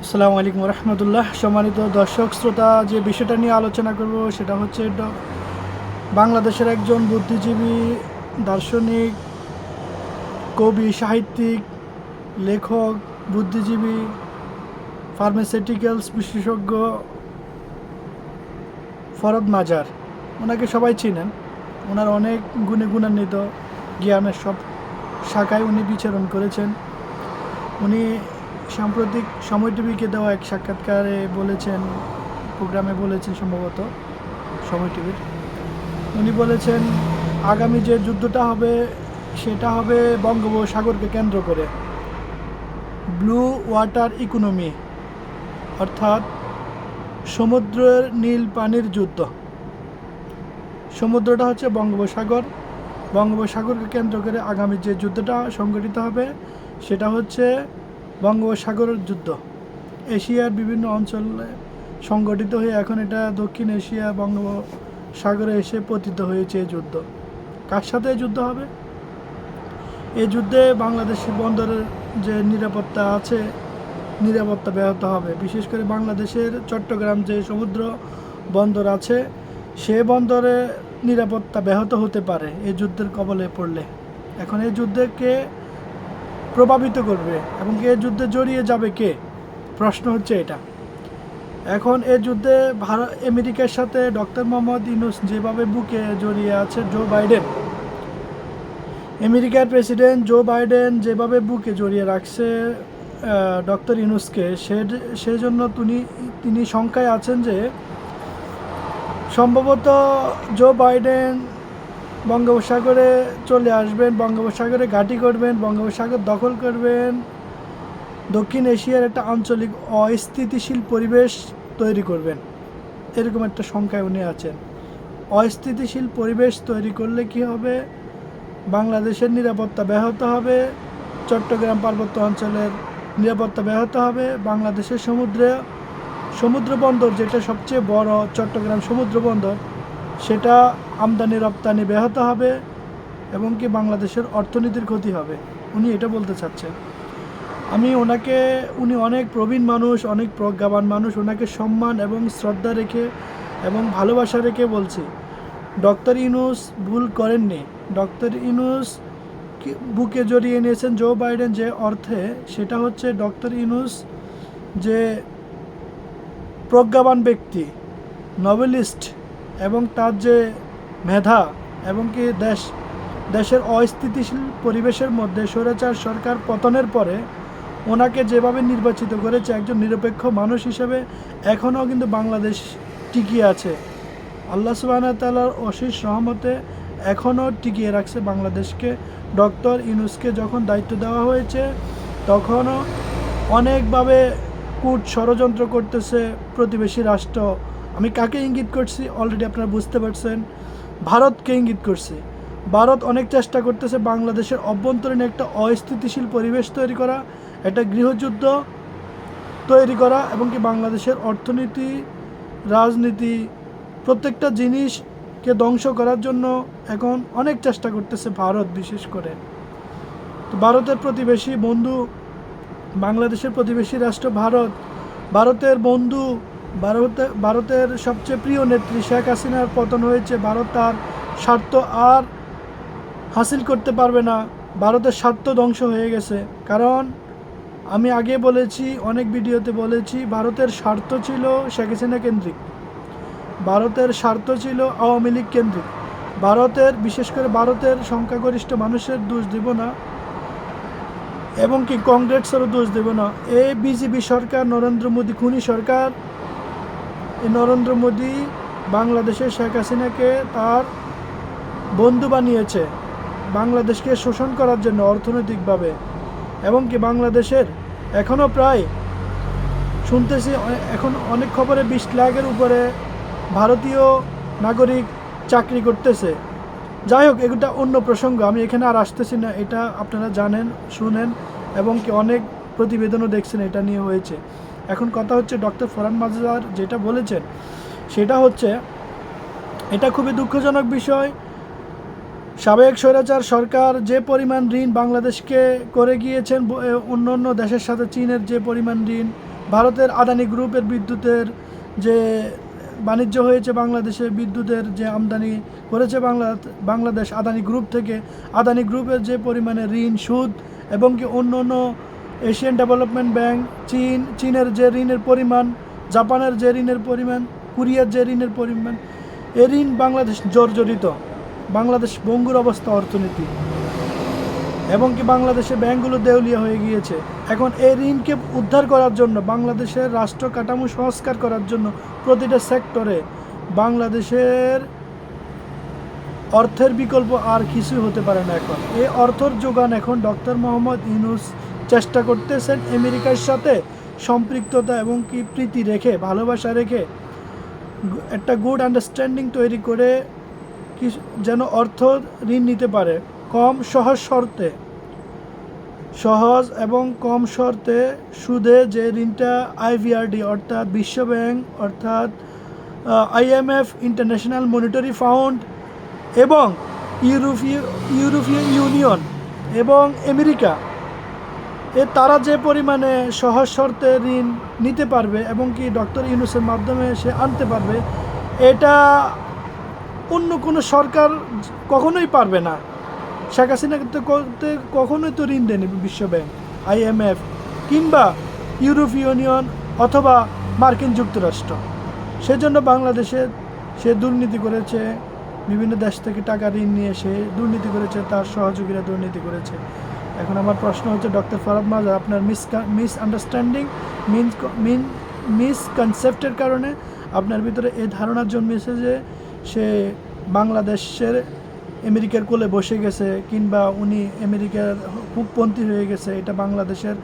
আসসালামু আলাইকুম রহমতুল্লাহ। সম্মানিত দর্শক শ্রোতা, যে বিষয়টা নিয়ে আলোচনা করব সেটা হচ্ছে বাংলাদেশের একজন বুদ্ধিজীবী, দার্শনিক, কবি, সাহিত্যিক, লেখক, বুদ্ধিজীবী, ফার্মাসিউটিক্যালস বিশেষজ্ঞ ফরদ মাজার। ওনাকে সবাই চিনেন। ওনার অনেক গুণে গুণান্বিত জ্ঞানের সব শাখায় উনি বিচরণ করেছেন। উনি সাম্প্রতিক সময় টিভিকে দেওয়া এক সাক্ষাৎকারে বলেছেন, প্রোগ্রামে বলেছেন সম্ভবত সময় টিভির, উনি বলেছেন আগামী যে যুদ্ধটা হবে সেটা হবে বঙ্গোপসাগরকে কেন্দ্র করে, ব্লু ওয়াটার ইকোনমি, অর্থাৎ সমুদ্রের নীল পানির যুদ্ধ। সমুদ্রটা হচ্ছে বঙ্গোপসাগর, বঙ্গোপসাগরকে কেন্দ্র করে আগামী যে যুদ্ধটা সংগঠিত হবে সেটা হচ্ছে বঙ্গোপসাগরের যুদ্ধ। এশিয়ার বিভিন্ন অঞ্চলে সংগঠিত হয়ে এখন এটা দক্ষিণ এশিয়া বঙ্গোপসাগরে এসে পতিত হয়েছে এই যুদ্ধ। কার সাথে এই যুদ্ধ হবে? এই যুদ্ধে বাংলাদেশের বন্দরের যে নিরাপত্তা আছে, নিরাপত্তা ব্যাহত হবে। বিশেষ করে বাংলাদেশের চট্টগ্রাম যে সমুদ্র বন্দর আছে, সে বন্দরে নিরাপত্তা ব্যাহত হতে পারে এই যুদ্ধের কবলে পড়লে। এখন এই যুদ্ধকে প্রভাবিত করবে এবং এই যুদ্ধে জড়িয়ে যাবে কে? প্রশ্ন হচ্ছে এটা। এখন এই যুদ্ধে আমেরিকার সাথে ডক্টর মোহাম্মদ ইউনূস যেভাবে বুকে জড়িয়ে আছে, আমেরিকার প্রেসিডেন্ট জো বাইডেন যেভাবে বুকে জড়িয়ে রাখছে ডক্টর ইউনূসকে, সেই জন্য তিনি শঙ্কায় আছেন যে সম্ভবত জো বাইডেন বঙ্গোপসাগরে চলে আসবেন, বঙ্গোপসাগরে ঘাঁটি করবেন, বঙ্গোপসাগর দখল করবেন, দক্ষিণ এশিয়ার একটা আঞ্চলিক অস্থিতিশীল পরিবেশ তৈরি করবেন। এরকম একটা শঙ্কায় উনি আছেন। অস্থিতিশীল পরিবেশ তৈরি করলে কি হবে? বাংলাদেশের নিরাপত্তা ব্যাহত হবে, চট্টগ্রাম পার্বত্য অঞ্চলের নিরাপত্তা ব্যাহত হবে, বাংলাদেশের সমুদ্র বন্দর যেটা সবচেয়ে বড় চট্টগ্রাম সমুদ্র বন্দর, সেটা আমদানি রপ্তানি ব্যাহত হবে এবং কি বাংলাদেশের অর্থনীতির ক্ষতি হবে। উনি এটা বলতে চাচ্ছেন। উনি অনেক প্রবীণ মানুষ, অনেক প্রজ্ঞাবান মানুষ, ওনাকে সম্মান এবং শ্রদ্ধা রেখে এবং ভালোবাসা রেখে বলছি, ডক্টর ইউনূস ভুল করেননি। ডক্টর ইউনূস বুকে জড়িয়ে নিয়েছেন জো বাইডেন যে অর্থে, সেটা হচ্ছে ডক্টর ইউনূস যে প্রজ্ঞাবান ব্যক্তি, নোবেলিস্ট, এবং তার যে মেধা এবং কি দেশের অস্থিতিশীল পরিবেশের মধ্যে স্বৈরাচার সরকার পতনের পরে ওনাকে যেভাবে নির্বাচিত করেছে একজন নিরপেক্ষ মানুষ হিসেবে, এখনও কিন্তু বাংলাদেশ টিকিয়ে আছে। আল্লাহ সুবহানাহু ওয়া তাআলার অশেষ রহমতে এখনও টিকিয়ে রাখছে বাংলাদেশকে। ডক্টর ইউনূসকে যখন দায়িত্ব দেওয়া হয়েছে তখনও অনেকভাবে কূট ষড়যন্ত্র করতেছে প্রতিবেশী রাষ্ট্র। আমি কাকে ইঙ্গিত করছি অলরেডি আপনারা বুঝতে পারছেন, ভারতকে ইঙ্গিত করছি। ভারত অনেক চেষ্টা করতেছে বাংলাদেশের অভ্যন্তরীণ একটা অস্থিতিশীল পরিবেশ তৈরি করা, একটা গৃহযুদ্ধ তৈরি করা এবং কি বাংলাদেশের অর্থনীতি, রাজনীতি, প্রত্যেকটা জিনিসকে ধ্বংস করার জন্য এখন অনেক চেষ্টা করতেছে ভারত। বিশেষ করে তো ভারতের প্রতিবেশী বন্ধু, বাংলাদেশের প্রতিবেশী রাষ্ট্র ভারতের বন্ধু, ভারতের সবচেয়ে প্রিয় নেত্রী শেখ হাসিনার পতন হয়েছে। ভারত তার স্বার্থ আর হাসিল করতে পারবে না, ভারতের স্বার্থ ধ্বংস হয়ে গেছে। কারণ আমি আগে বলেছি, অনেক ভিডিওতে বলেছি, ভারতের স্বার্থ ছিল শেখ হাসিনা কেন্দ্রিক, ভারতের স্বার্থ ছিল আওয়ামী লীগ কেন্দ্রিক। বিশেষ করে ভারতের সংখ্যাগরিষ্ঠ মানুষের দোষ দেব না এবং কি কংগ্রেসেরও দোষ দেব না। এই বিজেপি সরকার, নরেন্দ্র মোদী খুনি সরকার, এই নরেন্দ্র মোদী বাংলাদেশের শেখ হাসিনাকে তার বন্ধু বানিয়েছে বাংলাদেশকে শোষণ করার জন্য অর্থনৈতিকভাবে। এবং কি বাংলাদেশের এখনও প্রায় শুনতেছি, এখন অনেক খবরে 20 লাখের উপরে ভারতীয় নাগরিক চাকরি করতেছে। যাই হোক, এটা অন্য প্রসঙ্গ, আমি এখানে আর আসতেছি না। এটা আপনারা জানেন, শুনেন এবং কি অনেক প্রতিবেদনও দেখছেন এটা নিয়ে হয়েছে। এখন কথা হচ্ছে ডক্টর ফরহাদ মাজার যেটা বলেছেন সেটা হচ্ছে, এটা খুবই দুঃখজনক বিষয়। সাবেক স্বৈরাচার সরকার যে পরিমাণ ঋণ বাংলাদেশকে করে গিয়েছেন, অন্য অন্য দেশের সাথে চীনের যে পরিমাণ ঋণ, ভারতের আদানি গ্রুপের বিদ্যুতের যে বাণিজ্য হয়েছে, বাংলাদেশে বিদ্যুতের যে আমদানি করেছে বাংলাদেশ আদানি গ্রুপ থেকে, আদানি গ্রুপের যে পরিমাণে ঋণ, সুদ এবং কি অন্য অন্য এশিয়ান ডেভেলপমেন্ট ব্যাংক, চীনের যে ঋণের পরিমাণ, জাপানের যে ঋণের পরিমাণ, কোরিয়ার যে ঋণের পরিমাণ, এ ঋণ বাংলাদেশ জর্জরিত। বাংলাদেশ ভঙ্গুর অবস্থা অর্থনীতি, এবং কি বাংলাদেশে ব্যাংকগুলো দেউলিয়া হয়ে গিয়েছে। এখন এই ঋণকে উদ্ধার করার জন্য, বাংলাদেশের রাষ্ট্র কাঠামো সংস্কার করার জন্য প্রতিটা সেক্টরে বাংলাদেশের অর্থের বিকল্প আর কিছুই হতে পারে না। এখন এই অর্থের যোগান এখন ডক্টর মোহাম্মদ ইউনূস চেষ্টা করতেছেন আমেরিকার সাথে সম্পৃক্ততা এবং কি প্রীতি রেখে, ভালোবাসা রেখে একটা গুড আন্ডারস্ট্যান্ডিং তৈরি করে কি যেন অর্থ ঋণ নিতে পারে সহজ এবং কম শর্তে সুদে, যে ঋণটা IBRD অর্থাৎ বিশ্বব্যাংক, অর্থাৎ IMF, ইন্টারন্যাশনাল মনিটারি ফান্ড এবং ইউরোপীয় ইউনিয়ন এবং আমেরিকা, তারা যে পরিমাণে সহজ শর্তে ঋণ নিতে পারবে এবং কি ডক্টর ইউনূসের মাধ্যমে সে আনতে পারবে, এটা অন্য কোনো সরকার কখনোই পারবে না। শেখ হাসিনা করতে কখনোই তো ঋণ দেয়নি বিশ্বব্যাংক, IMF কিংবা ইউরোপীয় ইউনিয়ন অথবা মার্কিন যুক্তরাষ্ট্র। সেজন্য বাংলাদেশে সে দুর্নীতি করেছে, বিভিন্ন দেশ থেকে টাকা ঋণ নিয়ে সে দুর্নীতি করেছে, তার সহযোগীরা দুর্নীতি করেছে। এখন আমার প্রশ্ন হচ্ছে, ডক্টর ফারাদ মাজার, আপনার মিসআন্ডারস্ট্যান্ডিং, মিসকনসেপ্টের কারণে আপনার ভিতরে এই ধারণা জন্মেছে যে সে বাংলাদেশের আমেরিকার কোলে বসে গেছে, কিংবা উনি আমেরিকার খুবপন্থী হয়ে গেছে। এটা বাংলাদেশের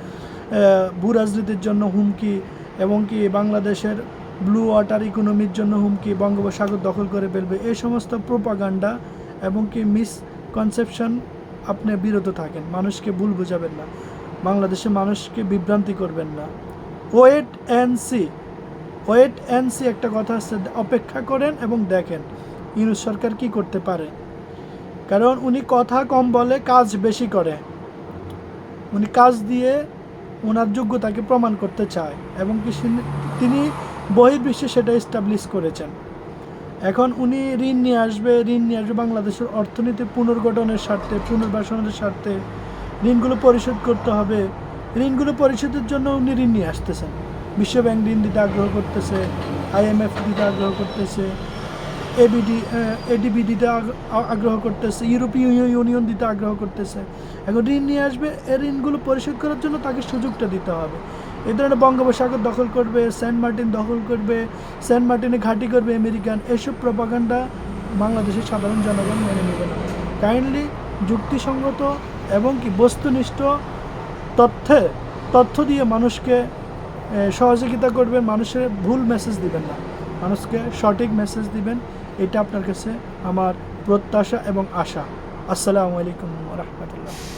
ভূ রাজনীতির জন্য হুমকি, এবং কি বাংলাদেশের ব্লু ওয়াটার ইকোনমির জন্য হুমকি, বঙ্গোপসাগর দখল করে ফেলবে। এই সমস্ত প্রোপাগান্ডা এবং কি মিসকনসেপশন আপনি বিরত থাকেন, মানুষকে ভুল বোঝাবেন না, বাংলাদেশের মানুষকে বিভ্রান্তি করবেন না। ওয়েট অ্যান্ড সি একটা কথা আছে, অপেক্ষা করেন এবং দেখেন ইউনূস সরকার কি করতে পারে। কারণ উনি কথা কম বলে, কাজ বেশি করে। উনি কাজ দিয়ে ওনার যোগ্যতাকে প্রমাণ করতে চায়, এবং কি তিনি বহির্বিশ্বে সেটা এস্টাবলিশ করেছেন। এখন উনি ঋণ নিয়ে আসবে বাংলাদেশের অর্থনীতি পুনর্গঠনের স্বার্থে, পুনর্বাসনের স্বার্থে। ঋণগুলো পরিশোধ করতে হবে, ঋণগুলো পরিশোধের জন্য উনি ঋণ নিয়ে আসতেছেন। বিশ্বব্যাংক ঋণ দিতে আগ্রহ করতেছে, IMF দিতে আগ্রহ করতেছে, ADB দিতে আগ্রহ করতেছে, ইউরোপীয় ইউনিয়ন দিতে আগ্রহ করতেছে। এখন ঋণ নিয়ে আসবে, এই ঋণগুলো পরিশোধ করার জন্য তাকে সুযোগটা দিতে হবে। এই ধরনের বঙ্গোপসাগর দখল করবে, সেন্ট মার্টিন দখল করবে, সেন্ট মার্টিনে ঘাঁটি করবে আমেরিকান, এইসব প্রপাগান্ডা বাংলাদেশের সাধারণ জনগণ মেনে নেবে না। কাইন্ডলি যুক্তিসঙ্গত এবং কি বস্তুনিষ্ঠ তথ্য দিয়ে মানুষকে সহযোগিতা করবেন, মানুষের ভুল মেসেজ দিবেন না, মানুষকে সঠিক মেসেজ দিবেন। এটা আপনার কাছে আমার প্রত্যাশা এবং আশা। আসসালামু আলাইকুম ওয়া রাহমাতুল্লাহ।